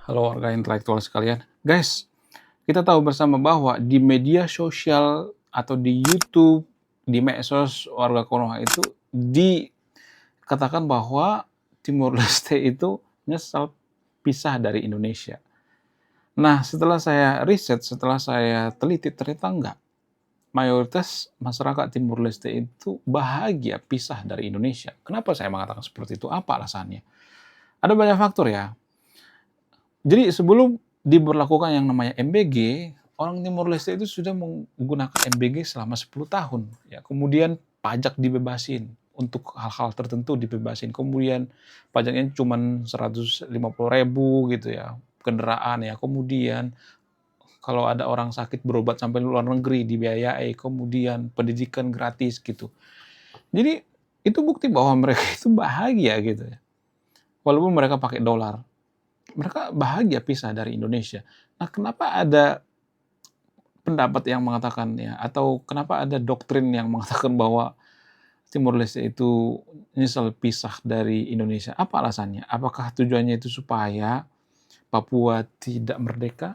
Halo warga intelektual sekalian. Guys, kita tahu bersama bahwa di media sosial atau di YouTube, di medsos warga Konoha itu dikatakan bahwa Timor Leste itu nyesal pisah dari Indonesia. Nah, setelah saya riset, setelah saya teliti, ternyata enggak. Mayoritas masyarakat Timur Leste itu bahagia pisah dari Indonesia. Kenapa saya mengatakan seperti itu? Apa alasannya? Ada banyak faktor ya. Jadi sebelum diberlakukan yang namanya MBG, orang Timor Leste itu sudah menggunakan MBG selama 10 tahun. Ya, kemudian pajak dibebasin, untuk hal-hal tertentu dibebasin. Kemudian pajaknya cuma 150.000 gitu ya, kendaraan ya. Kemudian kalau ada orang sakit berobat sampai luar negeri dibiayai, kemudian pendidikan gratis gitu. Jadi itu bukti bahwa mereka itu bahagia gitu ya. Walaupun mereka pakai dolar. Mereka bahagia pisah dari Indonesia. Nah, kenapa ada pendapat yang mengatakan ya, atau kenapa ada doktrin yang mengatakan bahwa Timor Leste itu nyesal pisah dari Indonesia? Apa alasannya? Apakah tujuannya itu supaya Papua tidak merdeka?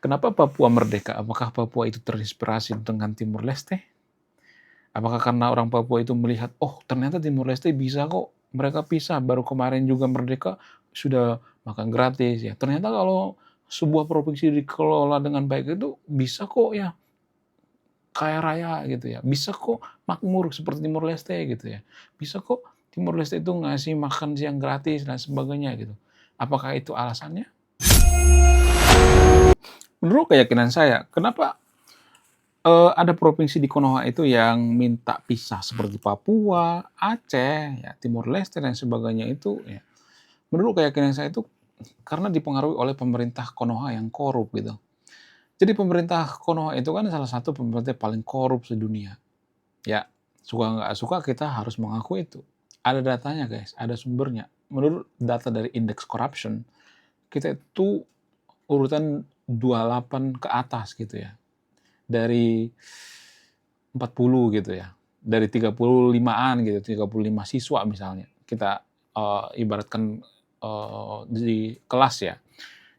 Kenapa Papua merdeka? Apakah Papua itu terinspirasi dengan Timor Leste? Apakah karena orang Papua itu melihat, oh ternyata Timor Leste bisa kok, mereka pisah, baru kemarin juga merdeka, sudah makan gratis ya. Ternyata kalau sebuah provinsi dikelola dengan baik itu bisa kok ya kaya raya gitu ya, bisa kok makmur seperti Timor Leste gitu ya, bisa kok Timor Leste itu ngasih makan siang gratis dan sebagainya gitu. Apakah itu alasannya? Menurut keyakinan saya, kenapa ada provinsi di Konoha itu yang minta pisah seperti Papua, Aceh, ya, Timor Leste dan sebagainya itu ya, menurut keyakinan saya itu karena dipengaruhi oleh pemerintah Konoha yang korup gitu. Jadi pemerintah Konoha itu kan salah satu pemerintah paling korup sedunia. Ya, suka nggak suka kita harus mengaku itu. Ada datanya guys, ada sumbernya. Menurut data dari Indeks Corruption, kita itu urutan 28 ke atas gitu ya. Dari 40 gitu ya, dari 35-an gitu, 35 siswa misalnya, kita ibaratkan di kelas ya,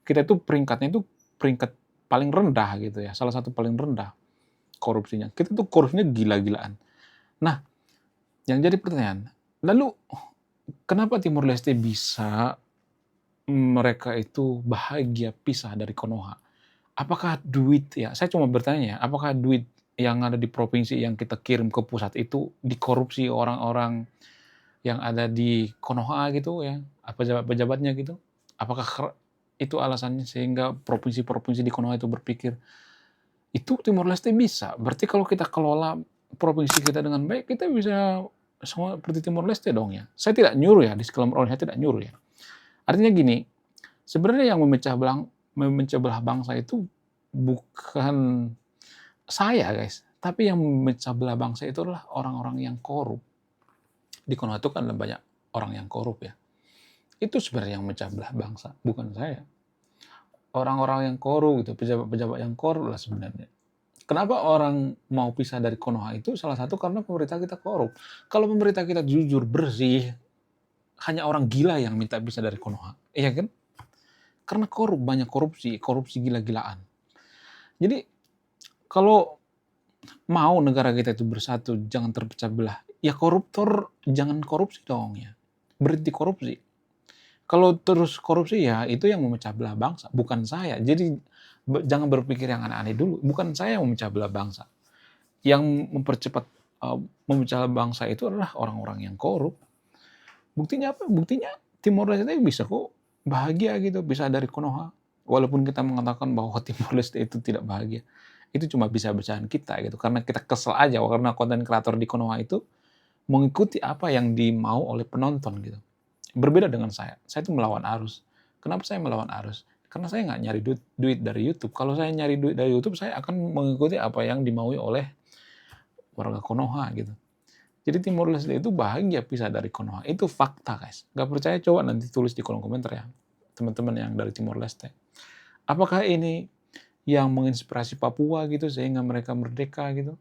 kita itu peringkatnya itu peringkat paling rendah gitu ya, salah satu paling rendah korupsinya. Kita tuh korupsinya gila-gilaan. Nah, yang jadi pertanyaan, lalu kenapa Timor Leste bisa mereka itu bahagia pisah dari Konoha? Apakah duit ya, saya cuma bertanya ya, apakah duit yang ada di provinsi yang kita kirim ke pusat itu dikorupsi orang-orang yang ada di Konoha gitu ya, apa pejabat-pejabatnya gitu? Apakah itu alasannya sehingga provinsi-provinsi di Konoha itu berpikir, itu Timor Leste bisa, berarti kalau kita kelola provinsi kita dengan baik, kita bisa sama seperti Timor Leste dong ya. Saya tidak nyuruh ya, disclaimer saya tidak nyuruh ya. Artinya gini, sebenarnya yang memecah belah bangsa itu bukan saya guys, tapi yang memecah belah bangsa itu adalah orang-orang yang korup. Di Konoha itu kan banyak orang yang korup ya. Itu sebenarnya yang memecah belah bangsa, bukan saya. Orang-orang yang korup gitu, pejabat-pejabat yang korup lah sebenarnya. Kenapa orang mau pisah dari Konoha itu salah satu karena pemerintah kita korup. Kalau pemerintah kita jujur, bersih, hanya orang gila yang minta pisah dari Konoha. Iya kan? Karena korup, banyak korupsi, korupsi gila-gilaan. Jadi kalau mau negara kita itu bersatu, jangan terpecah belah, ya koruptor jangan korupsi dong ya. Berhenti korupsi. Kalau terus korupsi ya itu yang memecah belah bangsa, bukan saya. Jadi jangan berpikir yang aneh-aneh dulu. Bukan saya yang memecah belah bangsa. Yang mempercepat memecah bangsa itu adalah orang-orang yang korup. Buktinya apa? Buktinya Timor Leste bisa kok bahagia gitu, bisa dari Konoha. Walaupun kita mengatakan bahwa Timor Leste itu tidak bahagia. Itu cuma bisa bacaan kita gitu. Karena kita kesel aja karena konten kreator di Konoha itu mengikuti apa yang dimau oleh penonton gitu. Berbeda dengan saya. Saya itu melawan arus. Kenapa saya melawan arus? Karena saya nggak nyari duit dari YouTube. Kalau saya nyari duit dari YouTube, saya akan mengikuti apa yang dimaui oleh warga Konoha gitu. Jadi Timor Leste itu bahagia pisah dari Konoha. Itu fakta guys. Gak percaya coba nanti tulis di kolom komentar ya. Teman-teman yang dari Timor Leste. Apakah ini yang menginspirasi Papua gitu sehingga mereka merdeka gitu?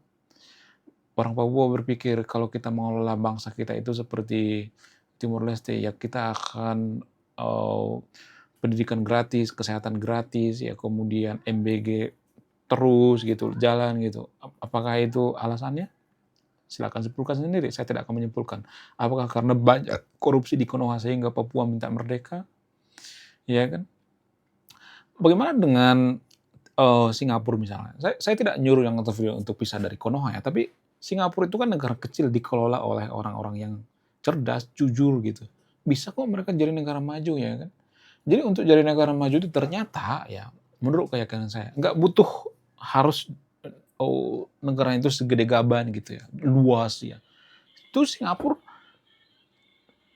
Orang Papua berpikir kalau kita mengelola bangsa kita itu seperti Timor Leste, ya kita akan pendidikan gratis, kesehatan gratis, ya kemudian MBG terus gitu, jalan gitu. Apakah itu alasannya? Silakan simpulkan sendiri, saya tidak akan menyimpulkan. Apakah karena banyak korupsi di Konoha sehingga Papua minta merdeka? Ya kan? Bagaimana dengan Singapura misalnya? Saya tidak nyuruh yang nonton video untuk pisah dari Konoha ya, tapi Singapura itu kan negara kecil dikelola oleh orang-orang yang cerdas, jujur gitu. Bisa kok mereka jadi negara maju ya kan? Jadi untuk jadi negara maju itu ternyata ya menurut keyakinan saya nggak butuh harus negara itu segede Gaban gitu ya, luas ya. Itu Singapura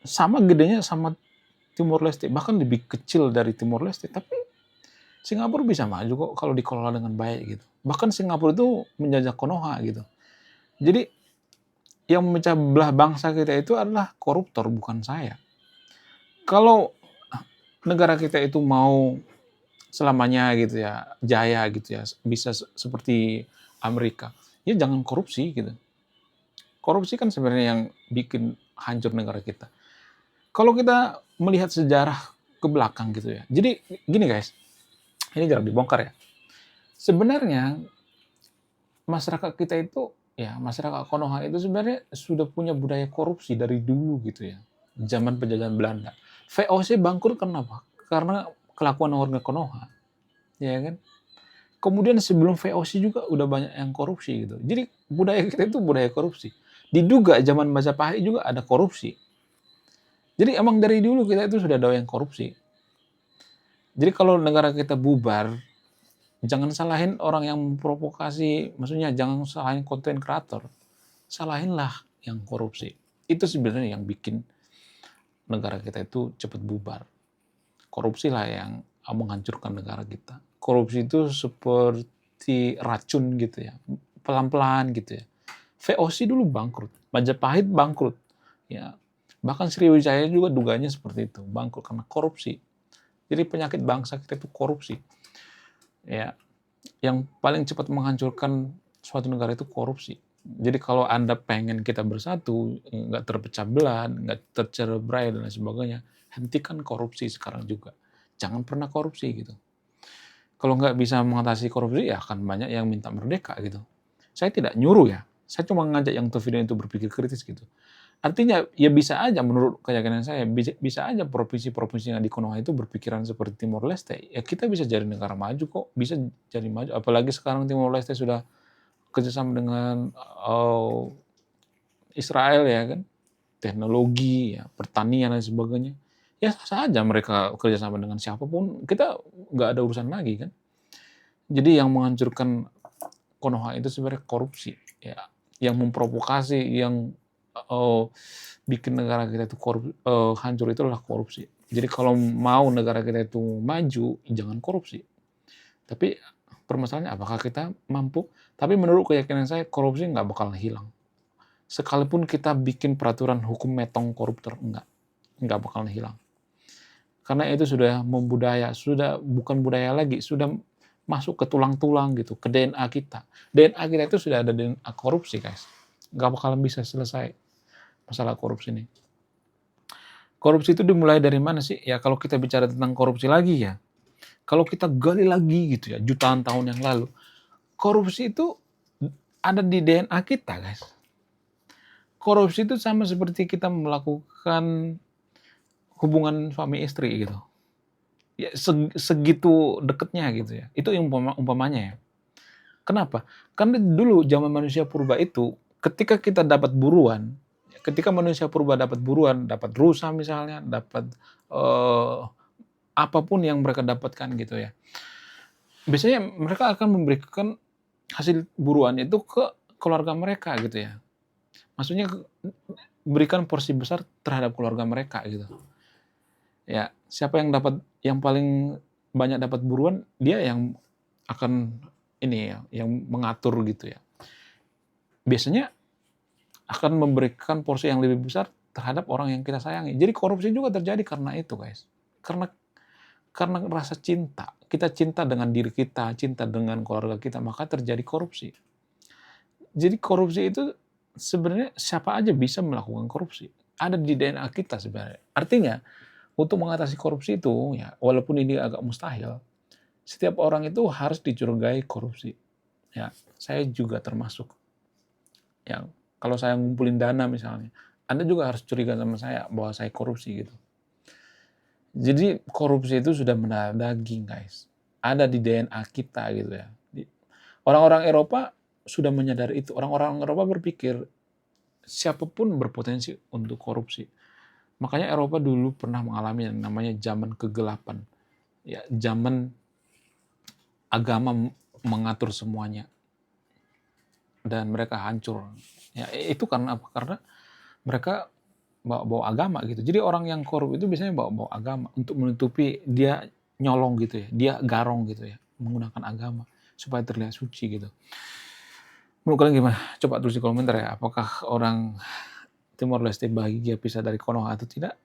sama gedenya sama Timor Leste, bahkan lebih kecil dari Timor Leste, tapi Singapura bisa maju kok kalau dikelola dengan baik gitu. Bahkan Singapura itu menjajah Konoha gitu. Jadi yang memecah belah bangsa kita itu adalah koruptor, bukan saya. Kalau negara kita itu mau selamanya gitu ya, jaya gitu ya, bisa seperti Amerika, ya jangan korupsi gitu. Korupsi kan sebenarnya yang bikin hancur negara kita. Kalau kita melihat sejarah ke belakang gitu ya. Jadi gini guys, ini jarang dibongkar ya. Sebenarnya masyarakat kita itu ya, masyarakat Konoha itu sebenarnya sudah punya budaya korupsi dari dulu gitu ya. Zaman penjajahan Belanda. VOC bangkrut kenapa? Karena kelakuan warga Konoha, ya kan? Kemudian sebelum VOC juga udah banyak yang korupsi gitu. Jadi budaya kita itu budaya korupsi. Diduga zaman Majapahit juga ada korupsi. Jadi emang dari dulu kita itu sudah doyan korupsi. Jadi kalau negara kita bubar, jangan salahin orang yang memprovokasi, maksudnya jangan salahin konten kreator. Salahinlah yang korupsi. Itu sebenarnya yang bikin negara kita itu cepat bubar. Korupsi lah yang menghancurkan negara kita. Korupsi itu seperti racun gitu ya, pelan-pelan gitu ya. VOC dulu bangkrut, Majapahit bangkrut, ya. Bahkan Sriwijaya juga duganya seperti itu, bangkrut karena korupsi. Jadi penyakit bangsa kita itu korupsi. Ya, yang paling cepat menghancurkan suatu negara itu korupsi. Jadi kalau Anda pengen kita bersatu, nggak terpecah belah, nggak tercerai dan lain sebagainya, hentikan korupsi sekarang juga. Jangan pernah korupsi gitu. Kalau nggak bisa mengatasi korupsi, ya akan banyak yang minta merdeka gitu. Saya tidak nyuruh ya, saya cuma ngajak yang nonton video itu berpikir kritis gitu. Artinya ya bisa aja menurut keyakinan saya, bisa aja provinsi-provinsi yang di Konoha itu berpikiran seperti Timor Leste. Ya kita bisa jadi negara maju kok, bisa jadi maju. Apalagi sekarang Timor Leste sudah kerjasama dengan Israel ya kan, teknologi, ya, pertanian dan sebagainya. Ya sah saja mereka kerjasama dengan siapapun, kita nggak ada urusan lagi kan. Jadi yang menghancurkan Konoha itu sebenarnya korupsi, ya, yang memprovokasi, yang bikin negara kita itu hancur itu adalah korupsi. Jadi kalau mau negara kita itu maju, jangan korupsi. Tapi permasalahannya apakah kita mampu? Tapi menurut keyakinan saya, korupsi nggak bakal hilang. Sekalipun kita bikin peraturan hukum metong koruptor, nggak bakal hilang. Karena itu sudah membudaya, sudah bukan budaya lagi, sudah masuk ke tulang-tulang gitu, ke DNA kita. DNA kita itu sudah ada DNA korupsi, guys. Nggak bakalan bisa selesai masalah korupsi ini. Korupsi itu dimulai dari mana sih? Ya kalau kita bicara tentang korupsi lagi ya, kalau kita gali lagi gitu ya, jutaan tahun yang lalu, korupsi itu ada di DNA kita, guys. Korupsi itu sama seperti kita melakukan hubungan suami istri gitu. Ya segitu deketnya gitu ya. Itu yang umpamanya ya. Kenapa? Karena dulu zaman manusia purba itu, ketika kita dapat buruan, ketika manusia purba dapat buruan, dapat rusa misalnya, dapat apapun yang mereka dapatkan gitu ya. Biasanya mereka akan memberikan hasil buruan itu ke keluarga mereka gitu ya. Maksudnya berikan porsi besar terhadap keluarga mereka gitu. Ya, siapa yang paling banyak dapat buruan, dia yang akan ini ya, yang mengatur gitu ya. Biasanya akan memberikan porsi yang lebih besar terhadap orang yang kita sayangi. Jadi korupsi juga terjadi karena itu, guys. Karena rasa cinta. Kita cinta dengan diri kita, cinta dengan keluarga kita, maka terjadi korupsi. Jadi korupsi itu sebenarnya siapa aja bisa melakukan korupsi. Ada di DNA kita sebenarnya. Artinya Untuk mengatasi korupsi itu, ya walaupun ini agak mustahil, setiap orang itu harus dicurigai korupsi. Ya, saya juga termasuk yang kalau saya ngumpulin dana misalnya, Anda juga harus curiga sama saya bahwa saya korupsi gitu. Jadi korupsi itu sudah mendarah daging, guys. Ada di DNA kita gitu ya. Orang-orang Eropa sudah menyadari itu. Orang-orang Eropa berpikir siapapun berpotensi untuk korupsi. Makanya Eropa dulu pernah mengalami yang namanya zaman kegelapan. Ya, zaman agama mengatur semuanya dan mereka hancur. Ya, itu karena apa? Karena mereka bawa agama gitu. Jadi orang yang korup itu biasanya bawa agama untuk menutupi dia nyolong gitu ya. Dia garong gitu ya, menggunakan agama supaya terlihat suci gitu. Menurut kalian gimana? Coba tulis di komentar ya. Apakah orang Timor Leste bahagia pisah dari Konoha atau tidak?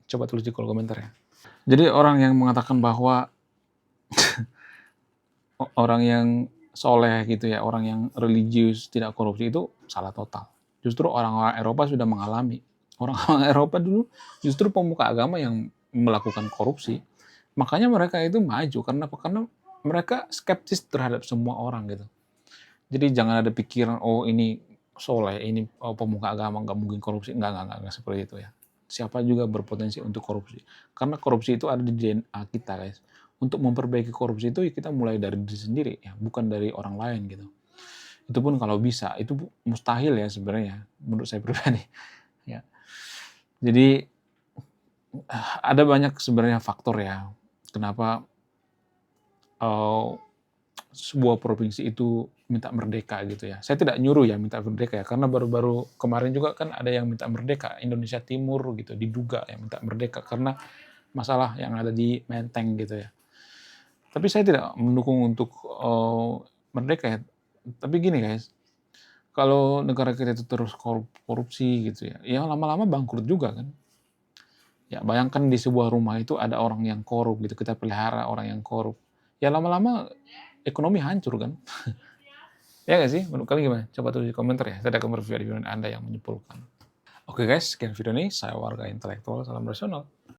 Coba tulis di kolom komentar ya. Jadi orang yang mengatakan bahwa orang yang soleh gitu ya, orang yang religius tidak korupsi itu salah total. Justru orang-orang Eropa sudah mengalami. Orang-orang Eropa dulu justru pemuka agama yang melakukan korupsi. Makanya mereka itu maju karena apa? Karena mereka skeptis terhadap semua orang gitu. Jadi jangan ada pikiran oh ini soleh, ini pemuka agama nggak mungkin korupsi. Enggak seperti itu ya. Siapa juga berpotensi untuk korupsi. Karena korupsi itu ada di DNA kita, guys. Untuk memperbaiki korupsi itu kita mulai dari diri sendiri ya, bukan dari orang lain gitu. Itu pun kalau bisa, itu mustahil ya sebenarnya menurut saya pribadi ya. Jadi ada banyak sebenarnya faktor ya kenapa sebuah provinsi itu minta merdeka gitu ya. Saya tidak nyuruh ya minta merdeka ya, karena baru-baru kemarin juga kan ada yang minta merdeka, Indonesia Timur gitu, diduga yang minta merdeka karena masalah yang ada di Menteng gitu ya. Tapi saya tidak mendukung untuk merdeka ya. Tapi gini guys, kalau negara kita itu terus korupsi gitu ya, ya lama-lama bangkrut juga kan. Ya bayangkan di sebuah rumah itu ada orang yang korup gitu, kita pelihara orang yang korup. Ya lama-lama ekonomi hancur kan. Ya nggak sih? Menurut kalian gimana? Coba tulis di komentar ya. Saya akan berpikir Anda yang menyimpulkan. Oke guys, sekian video ini. Saya Warga Intelektual, salam rasional.